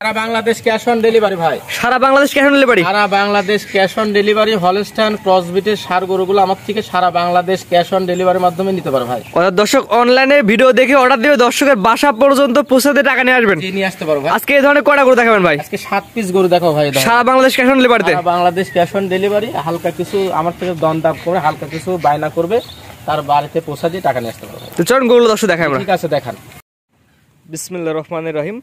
Sara Bangladesh cash on delivery ভাই। সারা Bangladesh cash on delivery? সারা Bangladesh cash on delivery. Holstein ক্রসবিটের সার গরুগুলো আমার থেকে সারা বাংলাদেশ ক্যাশ অন ডেলিভারির মাধ্যমে নিতে পারে ভাই। দর্শক অনলাইনে ভিডিও দেখে অর্ডার দিয়ে দর্শকের বাসা পর্যন্ত পৌঁছে দিয়ে টাকা নিয়ে আসবেন। নিয়ে আসতে পারো ভাই। আজকে এই ধরনের কয়টা গরু দেখাবেন ভাই? আজকে 7 পিস গরু দেখাও ভাই। সারা বাংলাদেশ ক্যাশ অন ডেলিভারিতে? সারা বাংলাদেশ ক্যাশ অন ডেলিভারি। হালকা কিছু আমার থেকে দরদাম করে হালকা কিছু বায়না করবে, তার বাড়িতে পৌঁছে দিয়ে টাকা নিয়ে আসতে পারবে। তো চলুন গরুগুলো দর্শক দেখাই আমরা। ঠিক আছে দেখান। বিসমিল্লাহির রহমানির রহিম।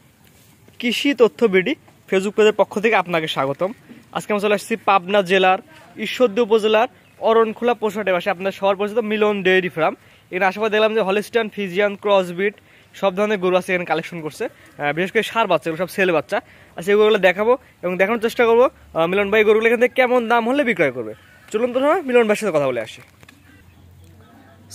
কৃষি তথ্য বিডি ফেসবুক পেজের পক্ষ থেকে আপনাকে স্বাগতম। আজকে আমরা চলে আসছি পাবনা জেলার ঈশ্বরদী উপজেলার অরণখোলা পোষাটে পাশে আপনার শহর পরিচিত মিলন ডেয়ারি ফার্ম। এখানে আশেপাশে দেখলাম যে হলস্টাইন, ফ্রিজিয়ান, ক্রসবিট সব ধরনের গরু আছে এখানে কালেকশন করছে, বিশেষ করে সার বাচ্চা, সব ছেলে বাচ্চা। আর সেই গরুগুলো দেখাবো এবং দেখানোর চেষ্টা করবো মিলন ভাই গরুগুলো এখান থেকে কেমন দাম হলে বিক্রয় করবে। চলুন তো মিলন ভাইয়ের সাথে কথা বলে আসি।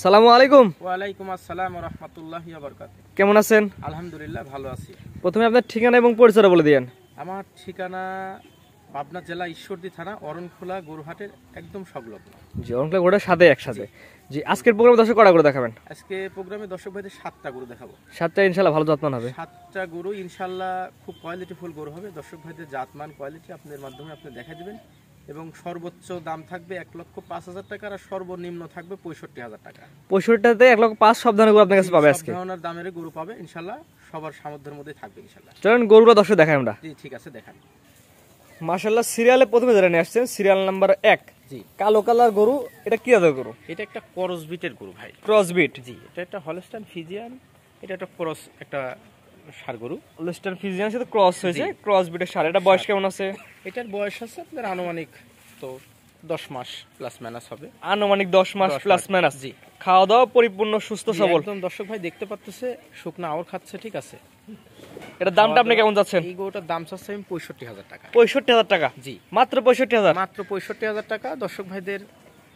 সালামু আলাইকুম। ওয়ালাইকুম আসসালাম ওয়া রাহমাতুল্লাহি ওয়া বারাকাতুহু। কেমন আছেন? আলহামদুলিল্লাহ ভালো আছি। প্রথমে আপনার ঠিকানা এবং পরিচয় বলে দিয়েন। আমার ঠিকানা পাবনা জেলা ঈশ্বরদী থানা অরণখোলা গরুহাটের একদম সংলগ্ন। জি, অরণখোলা গরুটার সাথে একসাথে। জি, আজকের প্রোগ্রামে দর্শক কটা গরু দেখাবেন? আজকে প্রোগ্রামে দর্শক ভাইদের 7টা গরু দেখাবো। 7টা ইনশাআল্লাহ ভালো যত্ন হবে। 7টা গরু ইনশাআল্লাহ খুব কোয়ালিটিফুল গরু হবে। দর্শক ভাইদের জাতমান কোয়ালিটি আপনাদের মাধ্যমে আপনি দেখা দিবেন এবং সর্বোচ্চ দাম থাকবে 1,05,000 টাকা আর সর্বনিম্ন থাকবে 65,000 টাকা। 65টাতে 1,05,000 সব ধরনের গরু আপনার কাছে পাবে আজকে। সব ধরনের দামের গরু পাবে ইনশাআল্লাহ, সবার সামর্থ্যের মধ্যে থাকবে ইনশাআল্লাহ। চলুন গরুগুলো দর্শক দেখাই আমরা। জি ঠিক আছে দেখান। মাশাআল্লাহ সিরিয়ালে প্রথমে যারা নিয়ে আসছেন সিরিয়াল নাম্বার 1। জি, কালো কালার গরু। এটা কি জাতের গরু? এটা একটা ক্রসবিটের গরু ভাই। ক্রসবিট? জি, এটা একটা হলস্টাইন ফ্রিজিয়ান, এটা একটা ক্রস একটা ষাঁড় গরু। হলস্টাইন ফ্রিজিয়ানের সাথে ক্রস হয়েছে, ক্রসবিটের ষাঁড়। এটা বয়স কেমন আছে? এটার বয়স আছে আপনার আনুমানিক তো 10 মাস প্লাস মাইনাস হবে। আনুমানিক 10 মাস প্লাস মাইনাস। জি, খাওয়া দাওয়া পরিপূর্ণ সুস্থ সবল একদম। দর্শক ভাই দেখতে পাচ্ছেছে শুকনা আওর খাচ্ছে, ঠিক আছে। এটা দামটা আপনি কেমন যাচ্ছেন? এই গরুটার দাম চাচ্ছে আমি 65,000 টাকা। 65,000 টাকা? জি, মাত্র 65,000? মাত্র 65,000 টাকা। দর্শক ভাইদের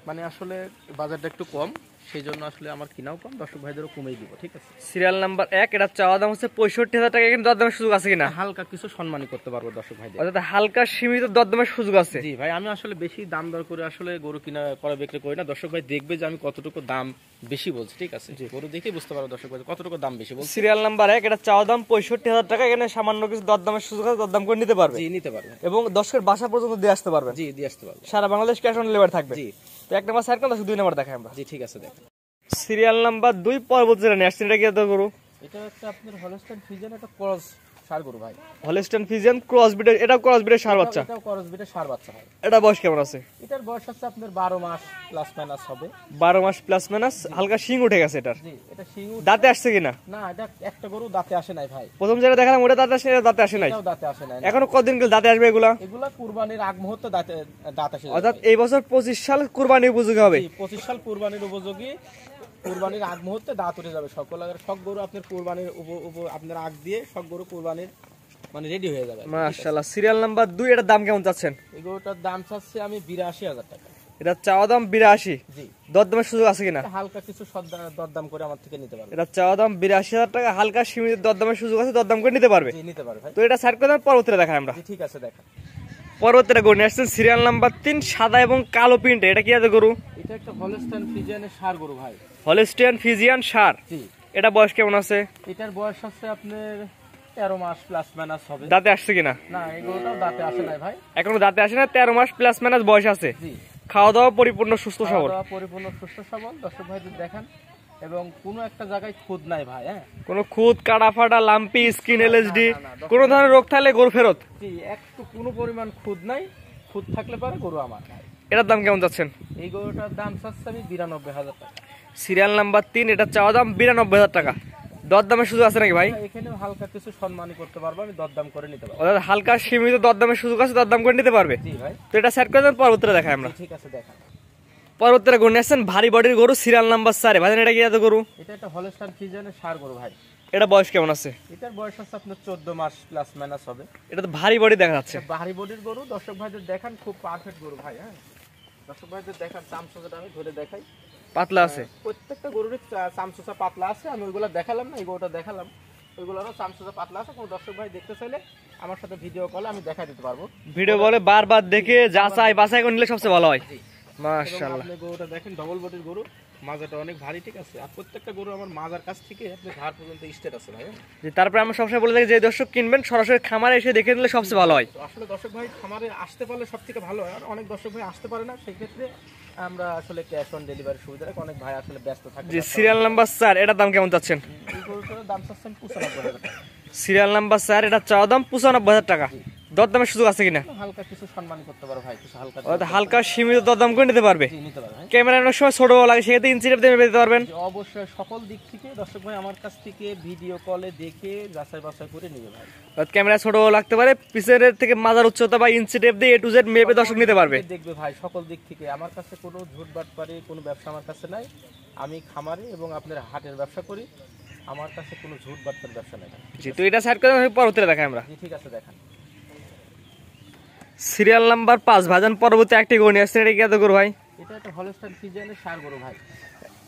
মানে আসলে বাজারটা একটু কম, সেই জন্য আসলে আমার কিনাও কম, দর্শক ভাইদেরও কমেই দিব, ঠিক আছে। Serial number 1। এটা চাওয়া দাম হচ্ছে 65,000 টাকা। কিন্তু দরদামের সুযোগ আছে কিনা? হালকা কিছু সম্মানই করতে পারবো দর্শক ভাইদের। অর্থাৎ হালকা সীমিত দরদামের সুযোগ আছে। জি ভাই, আমি আসলে বেশি দাম দর করে আসলে গরু কিনা করা বিক্রি করি না। দর্শক ভাই দেখবে যে আমি কতটুকু দাম বেশি বলছি, ঠিক আছে। গরু দেখেই বুঝতে পারো দর্শক ভাই কতটুকু দাম বেশি বলছি। Serial number 1। এটা চাওয়া দাম 65,000 টাকা। এখানে সামান্য কিছু দরদামের সুযোগ আছে, দরদাম করে নিতে পারবে। জি, নিতে পারবে এবং দর্শকের বাসা পর্যন্ত দিয়ে আসতে পারবে। জি, দিয়ে আসতে পারবে। সারা বাংলাদেশ ক্যাশ অন ডেলিভারি থাকবে। জি, তো 1 নাম্বার সাইড কোন, 2 নাম্বার দেখাই আমরা। জি ঠিক আছে দেখেন। সিরিয়াল নাম্বার 2 পরবর্তী নিয়ে আসছেন। এটা কি এত গরু? এটা একটা আপনার হলস্টাইন ফ্রিজিয়ান, একটা ক্রস ষাঁড় গরু ভাই। হলস্টাইন ফ্রিজিয়ান ক্রসবিটের। এটা ক্রসবিটের ষাঁড় বাচ্চা? এটাও ক্রসবিটের ষাঁড় বাচ্চা হয়। এটা বয়স কেমন আছে? এটার বয়স হচ্ছে আপনার 12 মাস প্লাস মাইনাস হবে। 12 মাস প্লাস মাইনাস। হালকা শিং উঠে গেছে এটার। জি, এটা শিং দাঁতে আসছে কিনা? না, এটা একটা গরু দাঁতে আসে নাই ভাই। প্রথম যেটা দেখালাম ওটা দাঁতে আসে, এটা দাঁতে আসে নাই। এটাও দাঁতে আসে নাই। এখনো কতদিন গেলে দাঁতে আসবে এগুলা? এগুলা কুরবানির আগ মুহূর্তে দাঁত আসে। অর্থাৎ এই বছর 25 সাল কুরবানি উপযোগী হবে। 25 সাল কুরবানির উপযোগী। কুরবানির আগ মুহূর্তে দাঁত উঠে যাবে। সব গরু আপনার কুরবানির আপনার আগ দিয়ে সব গরু কুরবানির মানে রেডি হয়ে যাবে। মাশাআল্লাহ। Serial number 2। এটার দাম কেমন চাচ্ছেন? এই গরুটার দাম চাচ্ছি আমি 82,000 টাকা। এটা চাওয়া দাম 82। জি, দরদামের সুযোগ আছে কিনা? হালকা কিছু দরদাম করে আমার থেকে নিতে পারবে। এটা চাওয়া দাম 82,000 টাকা। হালকা সীমিত দরদামের সুযোগ আছে, দরদাম করে নিতে পারবে। জি, নিতে পারবে ভাই। তো এটা সাইড করে পরবর্তীতে দেখাই আমরা। জি ঠিক আছে দেখেন। পরবর্তীতে গরু নিয়ে আসছেন সিরিয়াল নাম্বার 3। সাদা এবং কালো প্রিন্ট। এটা কি আছে গরু? এটা একটা হলস্টাইন ফ্রিজিয়ানের ষাঁড় গরু ভাই। হলস্টাইন ফ্রিজিয়ান ষাঁড়? জি, এটা বয়স কেমন আছে? এটার বয়স হচ্ছে আপনার 13 মাস প্লাস মাইনাস হবে। দাঁতে আসছে কিনা? না, এই গরুটাও দাঁতে আসে নাই ভাই। এখনো দাঁতে আসে না। 13 মাস প্লাস মাইনাস বয়স আছে। জি, খাওয়া দাওয়া পরিপূর্ণ সুস্থ সবল। খাওয়া দাওয়া পরিপূর্ণ সুস্থ সবল। দর্শক ভাইদের দেখেন এবং কোনো একটা জায়গায় খুদ নাই ভাই। হ্যাঁ, কোনো খুদ, কাটা ফাটা, লাম্পি, স্কিন, এলএসডি কোনো ধরনের রোগ থাকলে গরু ফেরত? জি, একটু কোনো পরিমাণ খুদ নাই। খুদ থাকলে পারে গরু আমার ভাই। এটার দাম কেমন যাচ্ছেন? এই গরুটার দাম চাচ্ছে আমি 92,000 টাকা। Serial number 3। এটা চাওয়া দাম 92,000 টাকা। দরদামের সুযোগ আছে নাকি ভাই? এখানেও হালকা কিছু সম্মানই করতে পারবো, আমি দরদাম করে নিতে পারবো। অর্থাৎ হালকা সীমিত দরদামের সুযোগ আছে, দরদাম করে নিতে পারবে। জি ভাই। তো এটা সেট করে দেন, পরবর্তীতে দেখাই আমরা। ঠিক আছে দেখান। পরবর্তীতে গরু নিয়ে আসছেন ভারী বডির গরু সিরিয়াল নাম্বার 4। ভাই এটা কি এত গরু? এটা একটা হলস্টাইন ফ্রিজিয়ানের ষাঁড় গরু ভাই। এটা বয়স কেমন আছে? এটার বয়স হচ্ছে আপনার 14 মাস প্লাস মাইনাস হবে। এটা তো ভারী বডি দেখা যাচ্ছে। ভারী বডির গরু। দর্শক ভাইদের দেখান, খুব পারফেক্ট গরু ভাই। হ্যাঁ, দর্শক ভাইদের দেখান চামচোচাটা আমি ধরে দেখাই। পাতলা আছে প্রত্যেকটা গরুর চামচোচা পাতলা আছে। আমি ওইগুলো দেখালাম না, এই গরুটা দেখালাম, ওইগুলোরও চামচোচা পাতলা আছে। কোনো দর্শক ভাই দেখতে চাইলে আমার সাথে ভিডিও কলে আমি দেখাই দিতে পারবো। ভিডিও বলে বারবার দেখে যাচাই বাছাই করে নিলে সবচেয়ে ভালো হয়। জি, মাশাআল্লাহ। আপনি গরুটা দেখেন, ডবল বডির গরু। মাজাটা অনেক ভারী, ঠিক আছে। আর প্রত্যেকটা গরু আমার মাজার কাছ থেকে আপনি ঘাড় পর্যন্ত স্টেট আছে ভাই। যে তারপরে আমরা সবসময় বলে থাকি যে দর্শক কিনবেন সরাসরি খামারে এসে দেখে নিলে সবচেয়ে ভালো হয়। তো আসলে দর্শক ভাই খামারে আসতে পারলে সব থেকে ভালো হয়। আর অনেক দর্শক ভাই আসতে পারে না, সেই ক্ষেত্রে আমরা আসলে ক্যাশ অন ডেলিভারি সুবিধা রাখি। অনেক ভাই আসলে ব্যস্ত থাকে। যে সিরিয়াল নাম্বার 4 এটার দাম কেমন চাচ্ছেন? এই গরুটার দাম চাচ্ছেন 95,000 টাকা। সিরিয়াল নাম্বার 4 এটা চাওয়া দাম 95,000 টাকা। দরদামের সুযোগ আছে কিনা? হালকা কিছু সম্মান করতে পারো ভাই, কিছু হালকা হালকা সীমিত দরদাম করে নিতে পারবে। নিতে পারো ভাই। ক্যামেরা অনেক সময় ছোট লাগে, সেক্ষেত্রে ইঞ্চি টেপ দিয়ে মেপে দিতে পারবেন। অবশ্যই সকল দিক থেকে দর্শক ভাই আমার কাছ থেকে ভিডিও কলে দেখে যাচাই বাছাই করে নিবে ভাই। ক্যামেরা ছোট লাগতে পারে, পিছের থেকে মাজার উচ্চতা বা ইঞ্চি টেপ দিয়ে A to Z মেপে দর্শক নিতে পারবে। দেখবে ভাই সকল দিক থেকে। আমার কাছে কোনো ঝুটবাট পারে কোনো ব্যবসা আমার কাছে নাই। আমি খামারে এবং আপনার হাটের ব্যবসা করি, আমার কাছে কোনো ঝুটবাটের ব্যবসা নাই। জি, তো এটা সাইড করে পরবর্তীতে দেখাই আমরা। জি ঠিক আছে, দেখান। সিরিয়াল নাম্বার 5 ভাইজান পরবর্তী একটি গরু নিয়ে আসছেন। এটা কি এত গরু ভাই? এটা একটা হলস্টাইন ফ্রিজিয়ানের ষাঁড় গরু ভাই।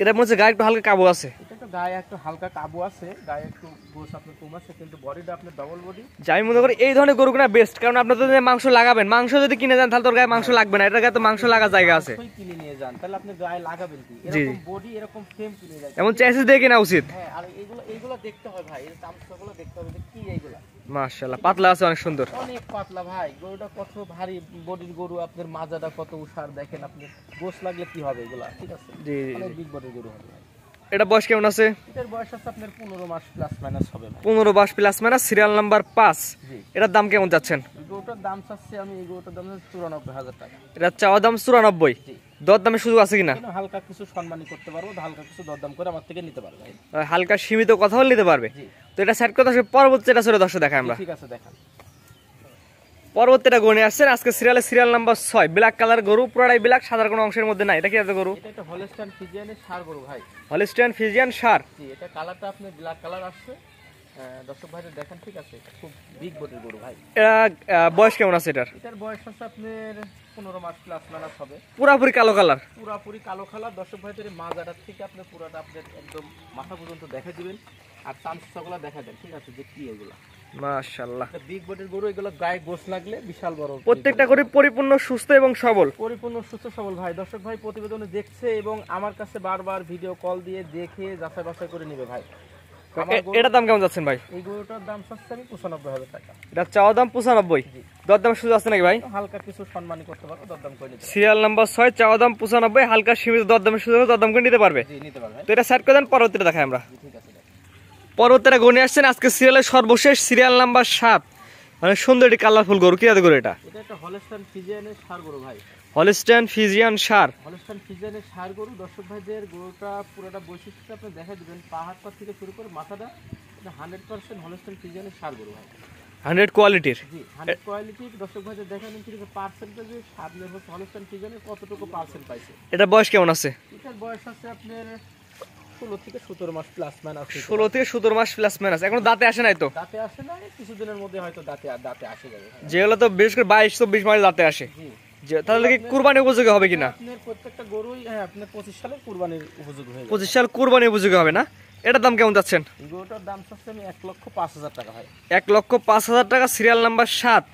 এটা মনে হচ্ছে গায়ে একটু হালকা কাবু আছে। এটা তো গায়ে একটু হালকা কাবু আছে, গায়ে একটু গোস আপনার কম আছে, কিন্তু বডিটা আপনার ডবল বডি। যাই মনে করি এই ধরনের গরুগুলো বেস্ট, কারণ আপনার তো মাংস লাগাবেন, মাংস যদি কিনে যান তাহলে তোর গায়ে মাংস লাগবে না। এটা গায়ে তো মাংস লাগা জায়গা আছে। কিনে নিয়ে যান তাহলে আপনি গায়ে লাগাবেন কি? এরকম বডি এরকম ফ্রেম কিনে যায়, এমন চ্যাসিস দিয়ে কেনা উচিত। হ্যাঁ। আর এইগুলো দেখতে হয় ভাই, এই চামচগুলো দেখতে হবে যে কি এইগুলা। মাশাআল্লাহ, পাতলা আছে, অনেক সুন্দর, অনেক পাতলা ভাই। গরুটা কত ভারী বডির গরু, আপনার মাজাটা কত উষার, দেখেন আপনি। গোস লাগলে কি হবে এগুলা, ঠিক আছে। জি অনেক বিগ বডির গরু হবে ভাই। এটা বয়স কেমন আছে? এটার বয়স আছে আপনার 15 মাস প্লাস মাইনাস হবে ভাই। 15 মাস প্লাস মাইনাস, সিরিয়াল নাম্বার 5। জি। এটার দাম কেমন যাচ্ছেন? গরুটার দাম চাচ্ছে আমি, এই গরুটার দাম 94,000 টাকা। এটা চাওয়া দাম 94। জি। দরদামের সুযোগ আছে কিনা? হালকা কিছু সম্মানী করতে পারবো, হালকা কিছু দরদাম করে আমার থেকে নিতে পারবে ভাই। হালকা সীমিত কথা বলে নিতে পারবে। জি। তো এটা সেট কথা পরবর্তী এটা ছেড়ে দর্শক দেখাই আমরা। ঠিক আছে, দেখান। পরবর্তীটা গরু নিয়ে আসছেন আজকে সিরিয়াল নাম্বার 6, ব্ল্যাক কালার গরু, পুরাটাই ব্ল্যাক, সাদার কোনো অংশের মধ্যে নাই। এটা কি এত গরু? এটা একটা হলস্টাইন ফ্রিজিয়ানের ষাঁড় গরু ভাই। হলিস্টিয়ান ফ্রিজিয়ান ষাঁড়। জি, এটা কালারটা আপনি ব্ল্যাক কালার আসছে। দর্শক ভাইদের দেখেন, ঠিক আছে। খুব বিগ বডির গরু ভাই। এটা বয়স কেমন আছে এটার? এটার বয়স আছে আপনার 15 মাস প্লাস মাইনাস হবে। পুরাপুরি কালো কালার। পুরাপুরি কালো কালার। দর্শক ভাইদের মাজাটার থেকে আপনি পুরাটা আপনার একদম মাথা পর্যন্ত দেখা দিবেন। আর চামচগুলো দেখা দেন, ঠিক আছে, যে কি এগুলা। মাশাআল্লাহ, বিগ বডির গরু, এগুলো গায়ে গোস লাগলে বিশাল বড়। প্রত্যেকটা গরু পরিপূর্ণ সুস্থ এবং সবল। পরিপূর্ণ সুস্থ সবল ভাই। দর্শক ভাই প্রতিবেদনে দেখছে এবং আমার কাছে বারবার ভিডিও কল দিয়ে দেখে যাচাই বাছাই করে নিবে ভাই। এটার দাম কেমন যাচ্ছেন ভাই? এই গরুটার দাম চাচ্ছি আমি 95,000 টাকা। এটা চাওয়া দাম 95। দরদামের সুযোগ আছে নাকি ভাই? হালকা কিছু সম্মানী করতে পারবো, দরদাম করে নিতে। সিরিয়াল নাম্বার 6, চাওয়া দাম 95, হালকা সীমিত দরদামের সুযোগ, দরদাম করে নিতে পারবে। জি, নিতে পারবে। তো এটা সেট করে দেন, পরবর্তীটা দেখাই আমরা। জি, ঠিক আছে। পরবর্তীটা গরু নিয়ে আসছেন আজকে সিরিয়ালের সর্বশেষ, সিরিয়াল নাম্বার 7, মানে সুন্দর একটি কালারফুল গরু। কি আছে গরু এটা? এটা একটা হলস্টাইন ফ্রিজিয়ানের ষাঁড় গরু ভাই। হলিস্টিয়ান ফ্রিজিয়ান ষাঁড়। হলস্টাইন ফ্রিজিয়ানের ষাঁড় গরু। দর্শক ভাইদের গরুটা পুরোটা বৈশিষ্ট্যটা আপনি দেখা দিবেন, পাহাড় পা থেকে শুরু করে মাথাটা 100% হলস্টাইন ফ্রিজিয়ানের ষাঁড় গরু ভাই। 100 কোয়ালিটির। জি, 100 কোয়ালিটি। দর্শক ভাইদের দেখেন ঠিক আছে পার্সেন্টেজে সামনে হচ্ছে হলস্টাইন ফ্রিজিয়ানের কতটুকু পার্সেন্ট পাইছে। এটা বয়স কেমন আছে? এটার বয়স আছে আপনার 16 থেকে 17 মাস প্লাস মাইনাস। 16 থেকে 17 মাস প্লাস মাইনাস। এখনো দাঁতে আসে নাই তো? দাঁতে আসে না, কিছুদিনের মধ্যে হয়তো দাঁতে আসে যাবে। যেগুলো তো বিশেষ করে 22-24 মাস দাঁতে আসে। জি। যে তাহলে কি কুরবানি উপযোগী হবে কিনা? আপনার প্রত্যেকটা গরুই আপনার 25 সালে কুরবানির উপযোগী হয়ে যাবে। 25 সাল কুরবানি উপযোগী হবে না? এটার দাম কেমন যাচ্ছেন? এই গরুটার দাম চাচ্ছি আমি 1,05,000 টাকা ভাই। 1,05,000 টাকা, সিরিয়াল নাম্বার 7।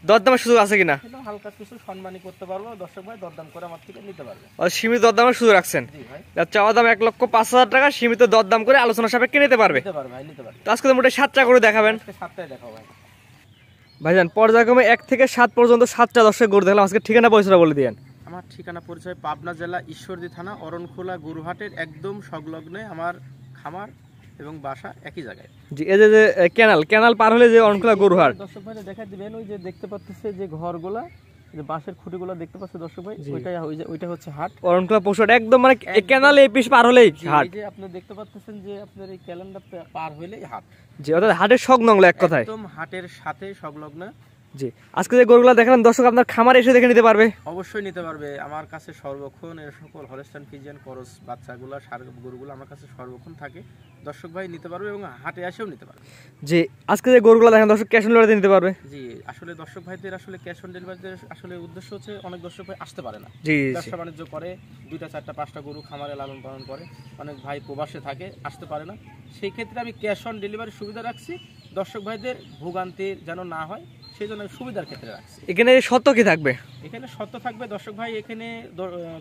দরদামের সুযোগ আছে কিনা? এটা হালকা কিছু সম্মানী করতে পারবো, দর্শক ভাই দরদাম করে আমার থেকে নিতে পারবে। আর সীমিত দরদামের সুযোগ রাখছেন? জি ভাই। যার চাওয়া দাম 1,05,000 টাকা, সীমিত দরদাম করে আলোচনা সাপেক্ষে নিতে পারবে। নিতে পারবে ভাই, নিতে পারবে। তো আজকে তো মোটে 7টা করে দেখাবেন। আজকে 7টায় দেখাও ভাই। ভাইজান পর্যায়ক্রমে 1 থেকে 7 পর্যন্ত 7টা দর্শক গরু দেখলাম। আজকে ঠিকানা পয়সাটা বলে দিয়েন। আমার ঠিকানা পরিচয় পাবনা জেলা ঈশ্বরদী থানা অরণখোলা গরুহাটের একদম সংলগ্নে আমার খামার এবং বাসা একই জায়গায়। জি, এই যে ক্যানাল পার হলে যে অনকলা গরুহাট। দর্শক ভাই দেখা দিবেন, ওই যে দেখতে পাচ্ছেন যে ঘরগুলা, যে বাঁশের খুঁটিগুলো দেখতে পাচ্ছেন দর্শক ভাই, ওইটা হচ্ছে হাট। অরণখোলা পশুহাট একদম মানে ক্যানাল এই পিস পার হলেই হাট। এই যে আপনি দেখতে পাচ্ছেন যে আপনার এই ক্যালেন্ডার পার হইলেই হাট। জি, অর্থাৎ হাটের সংলগ্ন এক কথায়। একদম হাটের সাথে সংলগ্ন। জি, আজকে যে গরুগুলো দেখালাম দর্শক আপনার খামারে এসে দেখে নিতে পারবে। অবশ্যই নিতে পারবে। আমার কাছে সর্বক্ষণ এর সকল হলস্টাইন ফ্রিজিয়ান ক্রস বাচ্চাগুলো, ষাঁড় গরুগুলো আমার কাছে সর্বক্ষণ থাকে। দর্শক ভাই নিতে পারবে এবং হাটে এসেও নিতে পারবে। জি, আজকে যে গরুগুলো দেখেন দর্শক ক্যাশ অন ডেলিভারিতে নিতে পারবে। জি, আসলে দর্শক ভাইদের আসলে ক্যাশ অন ডেলিভারিতে আসলে উদ্দেশ্য হচ্ছে অনেক দর্শক ভাই আসতে পারে না, জি, ব্যবসা বাণিজ্য করে, 2টা 4টা 5টা গরু খামারে লালন পালন করে, অনেক ভাই প্রবাসে থাকে, আসতে পারে না। সেই ক্ষেত্রে আমি ক্যাশ অন ডেলিভারির সুবিধা রাখছি, দর্শক ভাইদের ভোগান্তি যেন না হয় সেই জন্য আমি সুবিধার ক্ষেত্রে রাখছি। এখানে শর্ত কি থাকবে? এখানে শর্ত থাকবে দর্শক ভাই, এখানে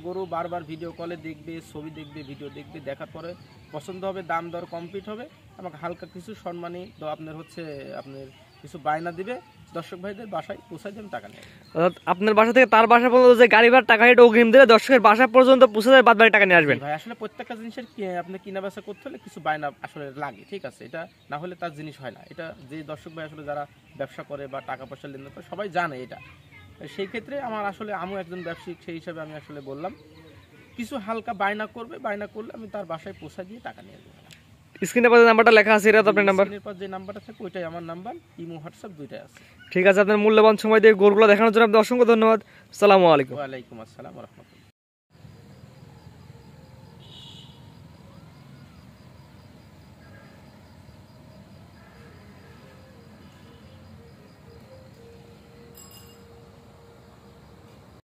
গরু বারবার ভিডিও কলে দেখবে, ছবি দেখবে, ভিডিও দেখবে, দেখার পরে পছন্দ হবে, দাম দর কমপ্লিট হবে, আমাকে হালকা কিছু সম্মানী আপনার কিছু বায়না দিবে, দর্শক ভাইদের বাসায় পৌঁছায় দেবেন, টাকা নেবে। অর্থাৎ আপনার বাসা থেকে তার বাসা পর্যন্ত যে গাড়ি ভাড়া টাকা এটা অগ্রিম দিলে দর্শকের বাসা পর্যন্ত পৌঁছে যায়, বাদ বাকি টাকা নিয়ে আসবেন। ভাই আসলে প্রত্যেকটা জিনিসের আপনি কিনা বেচা করতে হলে কিছু বায়না আসলে লাগে, ঠিক আছে, এটা না হলে তার জিনিস হয় না। এটা যে দর্শক ভাই আসলে যারা ব্যবসা করে বা টাকা পয়সা লেনদেন করে সবাই জানে এটা। সেই ক্ষেত্রে আমিও একজন ব্যবসায়িক, সেই হিসাবে আমি আসলে বললাম কিছু হালকা বায়না করবে, বায়না করলে আমি তার বাসায় পৌঁছায় দিয়ে টাকা নিয়ে যাবো। স্ক্রিনে পাশে নাম্বারটা লেখা আছে, এটা তো আপনার নাম্বার? স্ক্রিনের পর যে নাম্বারটা থাকে ওইটাই আমার নাম্বার, ইমো হোয়াটসঅ্যাপ দুইটাই আছে। ঠিক আছে, আপনার মূল্যবান সময় দিয়ে গরুগুলো দেখানোর জন্য আপনাকে অসংখ্য ধন্যবাদ। আসসালামু আলাইকুম। ওয়ালাইকুম আসসালাম ওয়া রাহমাতুল্লাহ।